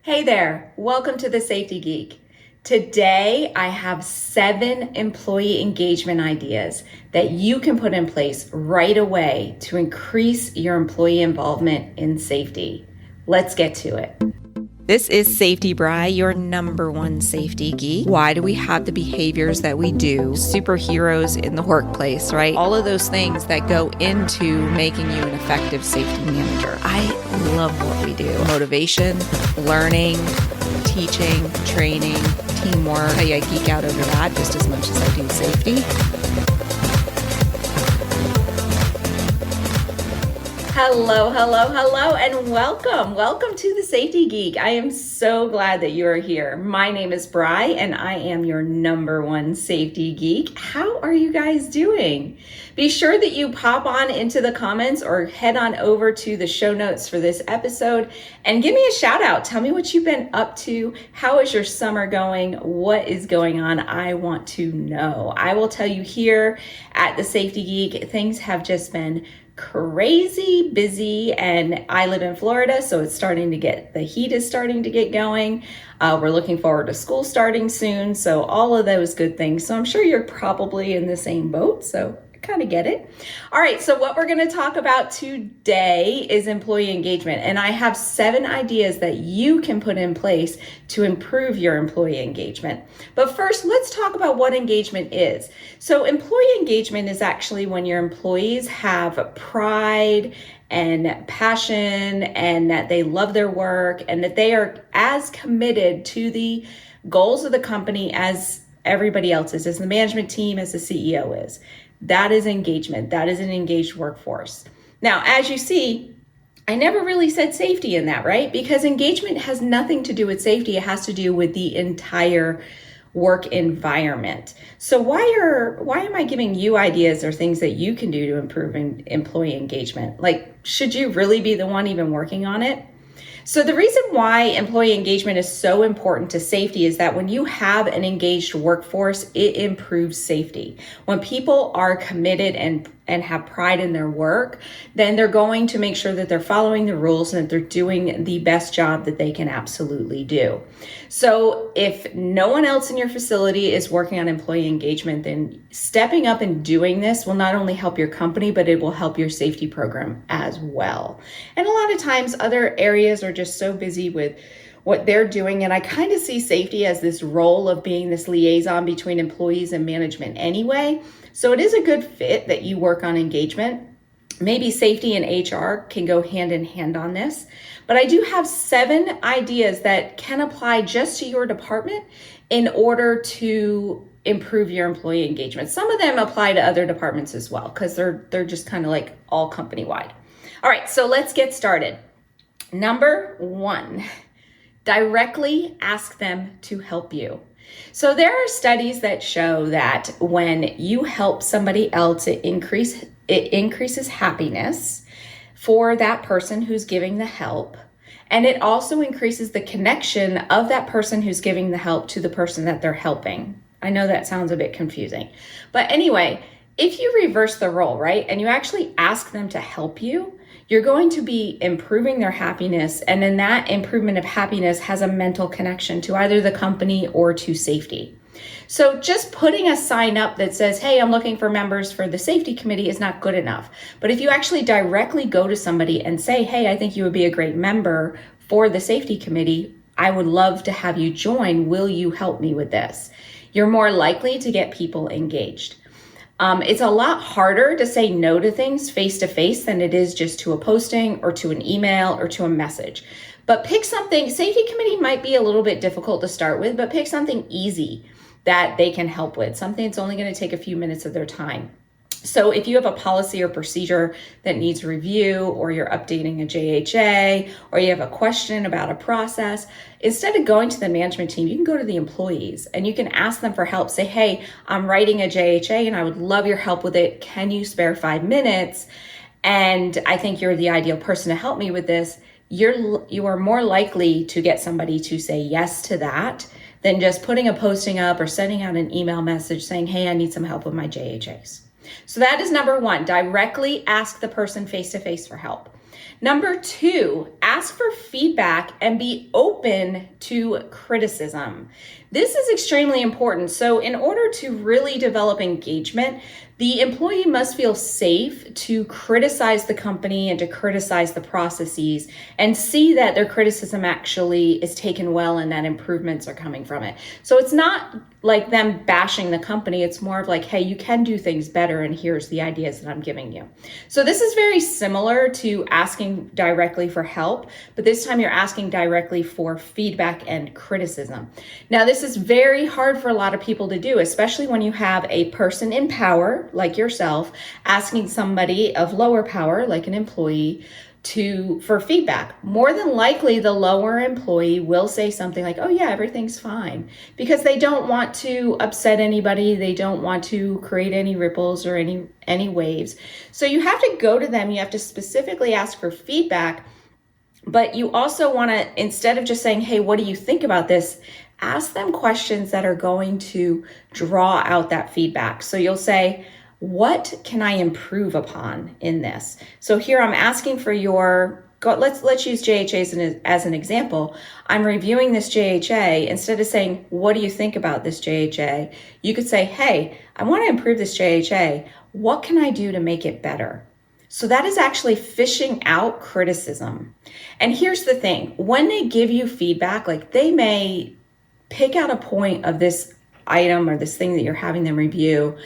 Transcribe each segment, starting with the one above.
Hey there, welcome to the Safety Geek. Today, I have 7 employee engagement ideas that you can put in place right away to increase your employee involvement in safety. Let's get to it. This is Safety Bri, your number one safety geek. Why do we have the behaviors that we do? Superheroes in the workplace, right? All of those things that go into making you an effective safety manager. I love what we do. Motivation, learning, teaching, training, teamwork. I geek out over that just as much as I do safety. Hello, and welcome. Welcome to the Safety Geek. I am so glad that you are here. My name is Bri, and I am your number one safety geek. How are you guys doing? Be sure that you pop on into the comments or head on over to the show notes for this episode and give me a shout out. Tell me what you've been up to. How is your summer going? What is going on? I want to know. I will tell you here at the Safety Geek, things have just been crazy busy, and I live in Florida, so the heat is starting to get going. We're looking forward to school starting soon, so all of those good things. So I'm sure you're probably in the same boat, so I kind of get it. All right, so what we're going to talk about today is employee engagement, and I have 7 ideas that you can put in place to improve your employee engagement. But first, let's talk about what engagement is. So employee engagement is actually when your employees have pride and passion and that they love their work and that they are as committed to the goals of the company as everybody else is, as the management team, as the CEO is. That is engagement. That is an engaged workforce. Now, as you see, I never really said safety in that, right? Because engagement has nothing to do with safety. It has to do with the entire work environment. So why am I giving you ideas or things that you can do to improve employee engagement? Like, should you really be the one even working on it? So the reason why employee engagement is so important to safety is that when you have an engaged workforce, it improves safety. When people are committed and have pride in their work, then they're going to make sure that they're following the rules and that they're doing the best job that they can absolutely do. So if no one else in your facility is working on employee engagement, then stepping up and doing this will not only help your company, but it will help your safety program as well. And a lot of times other areas are just so busy with what they're doing. And I kind of see safety as this role of being this liaison between employees and management anyway. So it is a good fit that you work on engagement. Maybe safety and HR can go hand in hand on this. But I do have 7 ideas that can apply just to your department in order to improve your employee engagement. Some of them apply to other departments as well, because they're just kind of like all company wide. All right, so let's get started. Number 1, directly ask them to help you. So there are studies that show that when you help somebody else, it increases happiness for that person who's giving the help. And it also increases the connection of that person who's giving the help to the person that they're helping. I know that sounds a bit confusing, but anyway, if you reverse the role, right, and you actually ask them to help you, you're going to be improving their happiness. And then that improvement of happiness has a mental connection to either the company or to safety. So just putting a sign up that says, hey, I'm looking for members for the safety committee is not good enough. But if you actually directly go to somebody and say, hey, I think you would be a great member for the safety committee. I would love to have you join. Will you help me with this? You're more likely to get people engaged. It's a lot harder to say no to things face-to-face than it is just to a posting or to an email or to a message. But pick something, safety committee might be a little bit difficult to start with, but pick something easy that they can help with, something that's only going to take a few minutes of their time. So if you have a policy or procedure that needs review, or you're updating a JHA, or you have a question about a process, instead of going to the management team, you can go to the employees and you can ask them for help. Say, hey, I'm writing a JHA and I would love your help with it. Can you spare 5 minutes? And I think you're the ideal person to help me with this. You are more likely to get somebody to say yes to that than just putting a posting up or sending out an email message saying, hey, I need some help with my JHAs. So that is number 1, directly ask the person face-to-face for help. Number 2, ask for feedback and be open to criticism. This is extremely important. So in order to really develop engagement, the employee must feel safe to criticize the company and to criticize the processes and see that their criticism actually is taken well and that improvements are coming from it. So it's not like them bashing the company. It's more of like, hey, you can do things better and here's the ideas that I'm giving you. So this is very similar to asking directly for help, but this time you're asking directly for feedback and criticism. Now, this is very hard for a lot of people to do, especially when you have a person in power like yourself asking somebody of lower power like an employee for feedback. More than likely the lower employee will say something like, oh yeah, everything's fine, because they don't want to upset anybody. They don't want to create any ripples or any waves. So you have to go to them. You have to specifically ask for feedback, but you also want to, instead of just saying, hey, what do you think about this? Ask them questions that are going to draw out that feedback. So you'll say, what can I improve upon in this? So here I'm asking for let's use JHA as an example. I'm reviewing this JHA. Instead of saying, what do you think about this JHA? You could say, hey, I want to improve this JHA. What can I do to make it better? So that is actually fishing out criticism. And here's the thing, when they give you feedback, like they may pick out a point of this item or this thing that you're having them review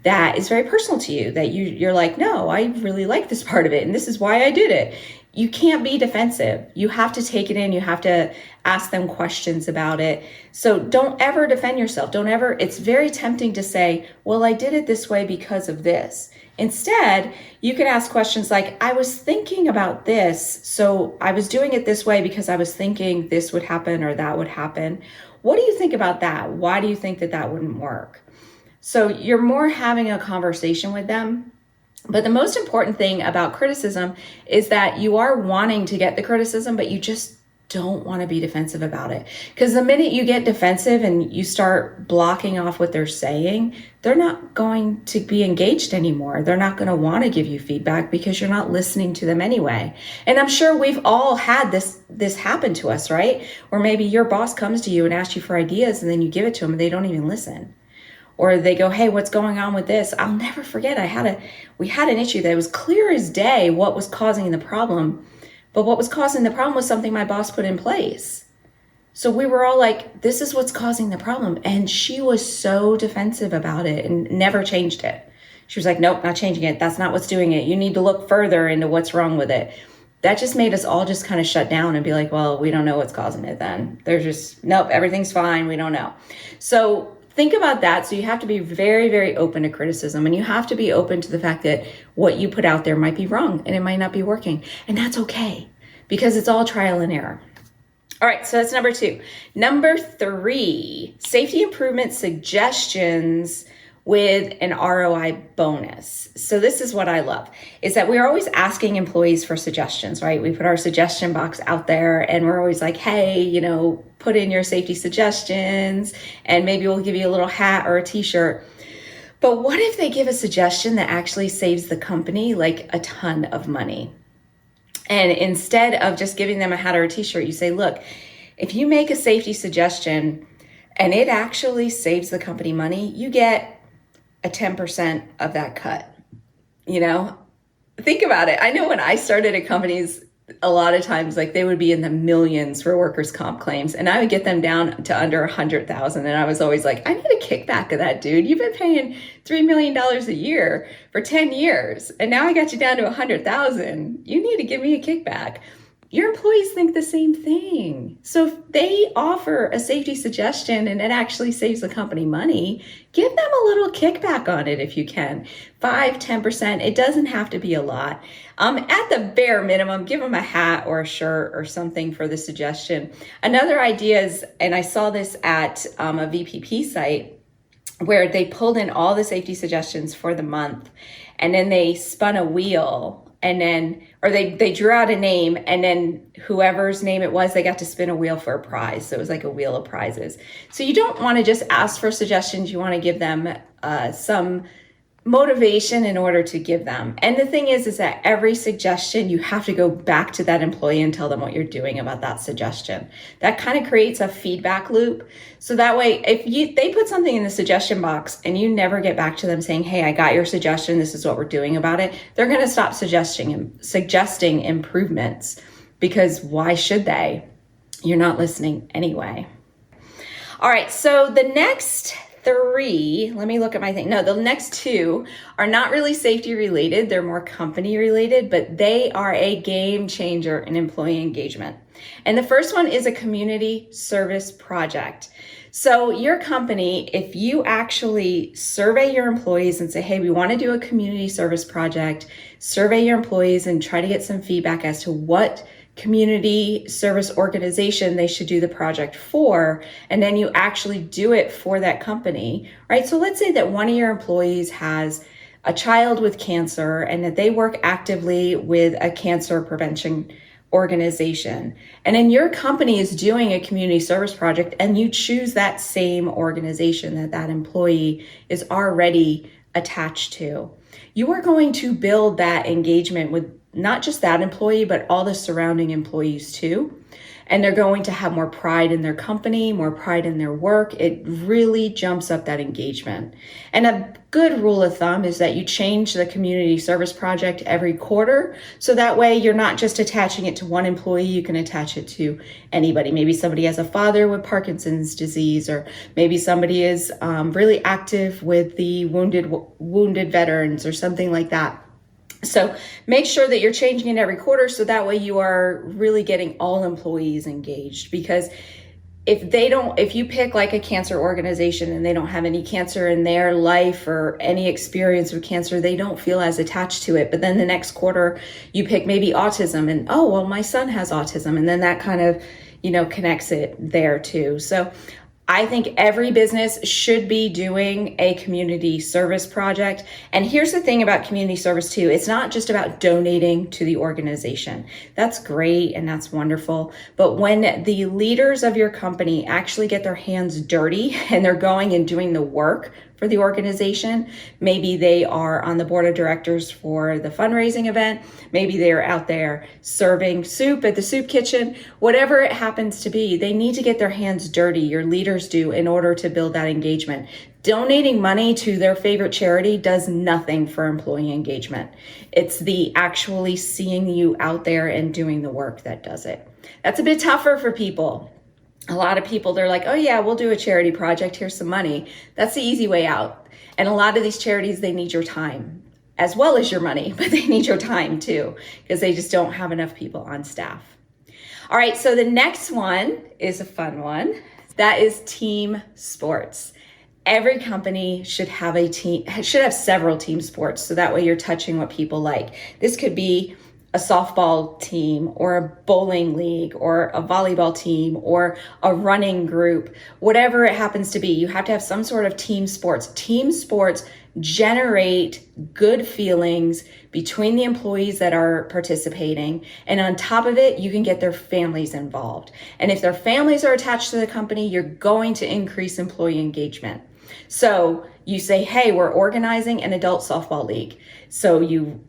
that is very personal to you, that you're like, no, I really like this part of it, and this is why I did it. You can't be defensive. You have to take it in. You have to ask them questions about it. So don't ever defend yourself. It's very tempting to say, well, I did it this way because of this. Instead, you can ask questions like, I was thinking about this, so I was doing it this way because I was thinking this would happen or that would happen. What do you think about that? Why do you think that wouldn't work? So you're more having a conversation with them. But the most important thing about criticism is that you are wanting to get the criticism, but you just don't want to be defensive about it. Because the minute you get defensive and you start blocking off what they're saying, they're not going to be engaged anymore. They're not going to want to give you feedback because you're not listening to them anyway. And I'm sure we've all had this happen to us, right? Or maybe your boss comes to you and asks you for ideas and then you give it to them and they don't even listen. Or they go, hey, what's going on with this? I'll never forget. We had an issue that was clear as day what was causing the problem. But what was causing the problem was something my boss put in place. So we were all like, this is what's causing the problem. And she was so defensive about it and never changed it. She was like, nope, not changing it. That's not what's doing it. You need to look further into what's wrong with it. That just made us all just kind of shut down and be like, well, we don't know what's causing it then. Nope, everything's fine. We don't know. So think about that. So you have to be very, very open to criticism, and you have to be open to the fact that what you put out there might be wrong and it might not be working. And that's okay, because it's all trial and error. All right, so that's number 2. Number 3, safety improvement suggestions with an ROI bonus. So this is what I love, is that we're always asking employees for suggestions, right? We put our suggestion box out there and we're always like, hey, put in your safety suggestions and maybe we'll give you a little hat or a t-shirt. But what if they give a suggestion that actually saves the company like a ton of money? And instead of just giving them a hat or a t-shirt, you say, look, if you make a safety suggestion and it actually saves the company money, you get a 10% of that cut. Think about it. I know when I started at companies, a lot of times, like, they would be in the millions for workers' comp claims, and I would get them down to under 100,000. And I was always like, I need a kickback of that, dude. You've been paying $3 million a year for 10 years, and now I got you down to 100,000. You need to give me a kickback. Your employees think the same thing. So if they offer a safety suggestion and it actually saves the company money, give them a little kickback on it if you can. 5, 10%. It doesn't have to be a lot. At the bare minimum, give them a hat or a shirt or something for the suggestion. Another idea is, and I saw this at a VPP site, where they pulled in all the safety suggestions for the month, and then they spun a wheel. And then, or they drew out a name, and then whoever's name it was, they got to spin a wheel for a prize. So it was like a wheel of prizes. So you don't want to just ask for suggestions. You want to give them some motivation in order to give them. And the thing is that every suggestion, you have to go back to that employee and tell them what you're doing about that suggestion. That kind of creates a feedback loop. So that way, if they put something in the suggestion box and you never get back to them saying, hey, I got your suggestion, this is what we're doing about it, they're going to stop suggesting improvements, because why should they? You're not listening anyway. All right, so the next three, let me look at my thing. No, the next two are not really safety related. They're more company related, but they are a game changer in employee engagement. And the first one is a community service project. So your company, if you actually survey your employees and say, hey, we want to do a community service project, survey your employees and try to get some feedback as to what community service organization they should do the project for, and then you actually do it for that company, right? So let's say that one of your employees has a child with cancer and that they work actively with a cancer prevention organization. And then your company is doing a community service project and you choose that same organization that that employee is already attached to. You are going to build that engagement with not just that employee, but all the surrounding employees too. And they're going to have more pride in their company, more pride in their work. It really jumps up that engagement. And a good rule of thumb is that you change the community service project every quarter. So that way you're not just attaching it to one employee, you can attach it to anybody. Maybe somebody has a father with Parkinson's disease, or maybe somebody is really active with the wounded veterans or something like that. So make sure that you're changing it every quarter, so that way you are really getting all employees engaged. Because if you pick like a cancer organization and they don't have any cancer in their life or any experience with cancer, they don't feel as attached to it. But then the next quarter you pick maybe autism and, oh, well, my son has autism. And then that kind of, connects it there too. So I think every business should be doing a community service project. And here's the thing about community service too. It's not just about donating to the organization. That's great and that's wonderful. But when the leaders of your company actually get their hands dirty and they're going and doing the work for the organization, maybe they are on the board of directors for the fundraising event, maybe they're out there serving soup at the soup kitchen, whatever it happens to be, they need to get their hands dirty, your leaders do, in order to build that engagement. Donating money to their favorite charity does nothing for employee engagement. It's the actually seeing you out there and doing the work that does it. That's a bit tougher for people. A lot of people, they're like, oh yeah, we'll do a charity project. Here's some money. That's the easy way out. And a lot of these charities, they need your time as well as your money, but they need your time too, because they just don't have enough people on staff. All right, so the next one is a fun one. That is team sports. Every company should have several team sports. So that way you're touching what people like. This could be a softball team or a bowling league or a volleyball team or a running group, whatever it happens to be. You have to have some sort of team sports. Team sports generate good feelings between the employees that are participating. And on top of it, you can get their families involved. And if their families are attached to the company, you're going to increase employee engagement. So you say, hey, we're organizing an adult softball league. So you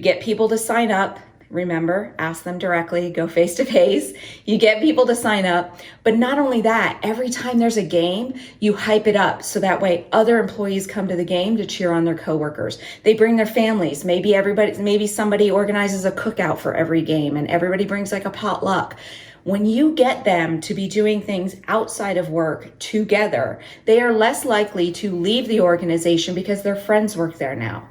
get people to sign up. Remember, ask them directly, go face to face. You get people to sign up. But not only that, every time there's a game, you hype it up. So that way other employees come to the game to cheer on their coworkers. They bring their families. Maybe somebody organizes a cookout for every game and everybody brings like a potluck. When you get them to be doing things outside of work together, they are less likely to leave the organization because their friends work there now.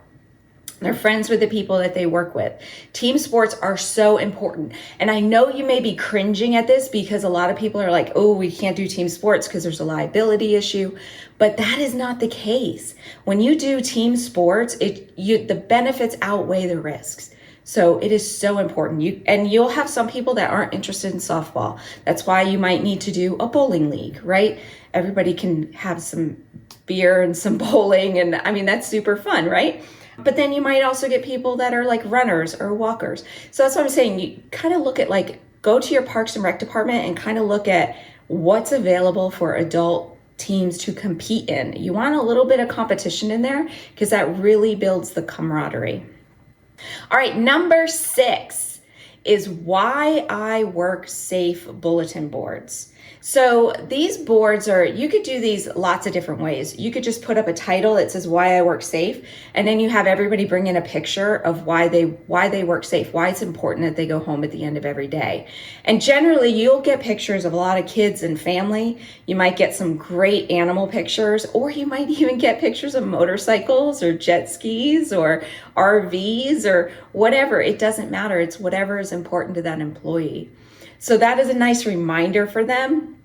They're friends with the people that they work with. Team sports are so important. And I know you may be cringing at this because a lot of people are like, oh, we can't do team sports because there's a liability issue. But that is not the case. When you do team sports, the benefits outweigh the risks. So it is so important. You'll have some people that aren't interested in softball. That's why you might need to do a bowling league, right? Everybody can have some beer and some bowling. And I mean, that's super fun, right? But then you might also get people that are like runners or walkers. So that's what I'm saying. You kind of look at go to your Parks and Rec department and kind of look at what's available for adult teams to compete in. You want a little bit of competition in there because that really builds the camaraderie. All right, number 6 is why I work safe bulletin boards. So these boards you could do these lots of different ways. You could just put up a title that says why I work safe, and then you have everybody bring in a picture of why they work safe, why it's important that they go home at the end of every day. And generally you'll get pictures of a lot of kids and family. You might get some great animal pictures, or you might even get pictures of motorcycles or jet skis or RVs or whatever. It doesn't matter. It's whatever is important to that employee. So that is a nice reminder for them.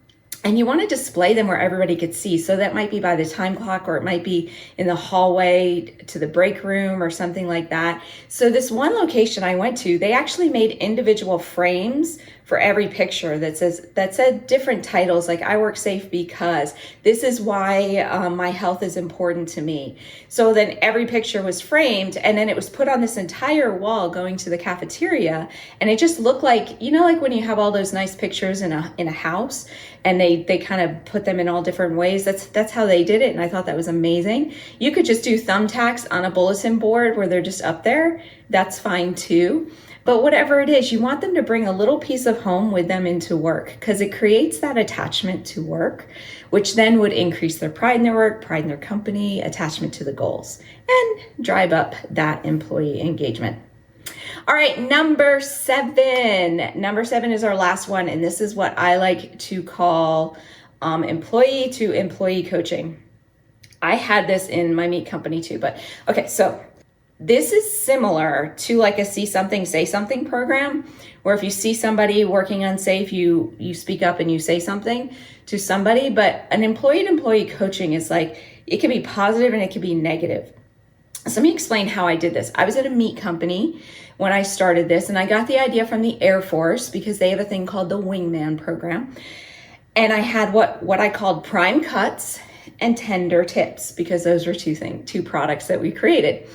And you want to display them where everybody could see. So that might be by the time clock, or it might be in the hallway to the break room or something like that. So this one location I went to, they actually made individual frames for every picture that said different titles, like I work safe because this is why my health is important to me. So then every picture was framed, and then it was put on this entire wall going to the cafeteria, and it just looked like, like when you have all those nice pictures in a house, and they kind of put them in all different ways. That's how they did it, and I thought that was amazing. You could just do thumbtacks on a bulletin board where they're just up there. That's fine too. But whatever it is, you want them to bring a little piece of home with them into work, because it creates that attachment to work, which then would increase their pride in their work, pride in their company, attachment to the goals, and drive up that employee engagement. All right, number 7. Number 7 is our last one, and this is what I like to call employee to employee coaching. I had this in my meat company too, but okay, so this is similar to like a see something, say something program, where if you see somebody working unsafe, you speak up and you say something to somebody. But an employee to employee coaching is like, it can be positive and it can be negative. So let me explain how I did this. I was at a meat company when I started this, and I got the idea from the Air Force because they have a thing called the Wingman program. And I had what I called prime cuts and tender tips, because those were two products that we created.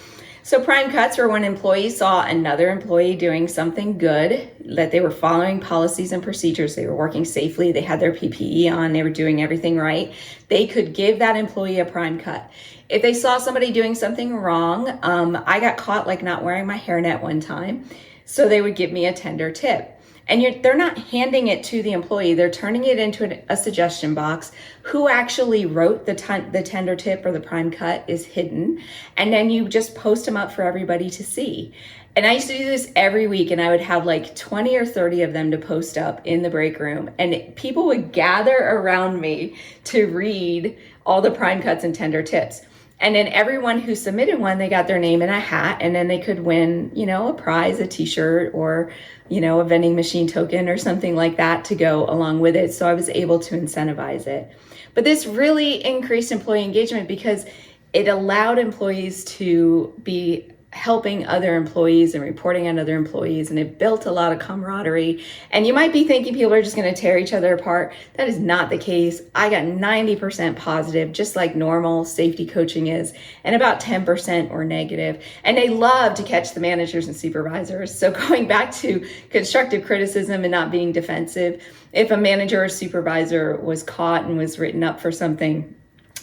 So prime cuts were when employees saw another employee doing something good, that they were following policies and procedures, they were working safely, they had their PPE on, they were doing everything right. They could give that employee a prime cut. If they saw somebody doing something wrong, I got caught like not wearing my hairnet one time, so they would give me a tender tip. And they're not handing it to the employee, they're turning it into a suggestion box. Who actually wrote the tender tip or the prime cut is hidden. And then you just post them up for everybody to see. And I used to do this every week, and I would have like 20 or 30 of them to post up in the break room. And people would gather around me to read all the prime cuts and tender tips. And then everyone who submitted one, they got their name in a hat, and then they could win, a prize, a t-shirt, or, a vending machine token or something like that to go along with it. So I was able to incentivize it. But this really increased employee engagement because it allowed employees to be helping other employees and reporting on other employees, and it built a lot of camaraderie. And you might be thinking people are just going to tear each other apart. That is not the case. I got 90% positive, just like normal safety coaching is, and about 10% were negative. And they love to catch the managers and supervisors. So going back to constructive criticism and not being defensive, if a manager or supervisor was caught and was written up for something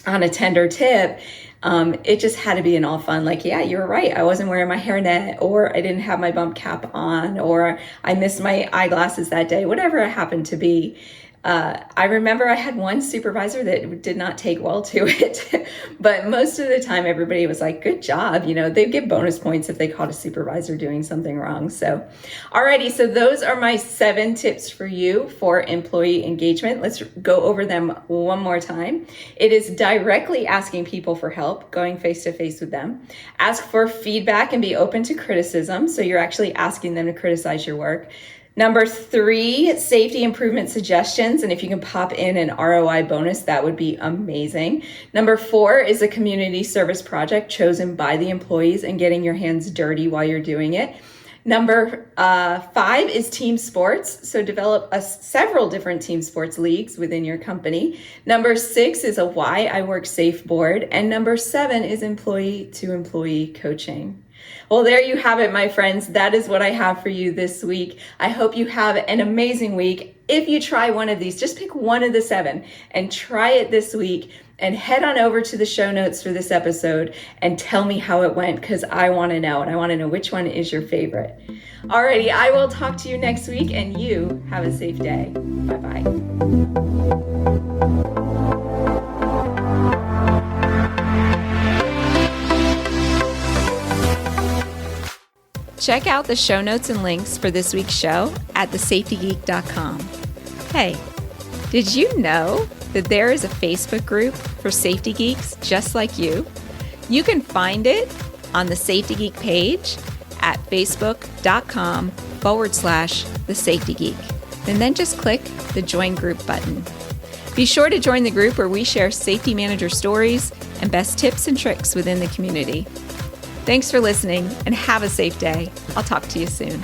on a tender tip, it just had to be an all fun, like, yeah, you were right, I wasn't wearing my hairnet, or I didn't have my bump cap on, or I missed my eyeglasses that day, whatever it happened to be. I remember I had one supervisor that did not take well to it, but most of the time everybody was like, good job. They'd get bonus points if they caught a supervisor doing something wrong. So, alrighty, so those are my 7 tips for you for employee engagement. Let's go over them one more time. It is directly asking people for help, going face to face with them. Ask for feedback and be open to criticism. So you're actually asking them to criticize your work. Number 3, safety improvement suggestions. And if you can pop in an ROI bonus, that would be amazing. Number 4 is a community service project chosen by the employees and getting your hands dirty while you're doing it. Number 5 is team sports. So develop several different team sports leagues within your company. Number 6 is a why I work safe board. And number 7 is employee to employee coaching. Well, there you have it, my friends. That is what I have for you this week. I hope you have an amazing week. if you try one of these, just pick one of the 7 and try it this week, and head on over to the show notes for this episode and tell me how it went, because I want to know, and I want to know which one is your favorite. Alrighty, I will talk to you next week, and you have a safe day. Bye-bye. Check out the show notes and links for this week's show at thesafetygeek.com. Hey, did you know that there is a Facebook group for safety geeks just like you? You can find it on the Safety Geek page at facebook.com/The Safety Geek. And then just click the Join Group button. Be sure to join the group where we share safety manager stories and best tips and tricks within the community. Thanks for listening and have a safe day. I'll talk to you soon.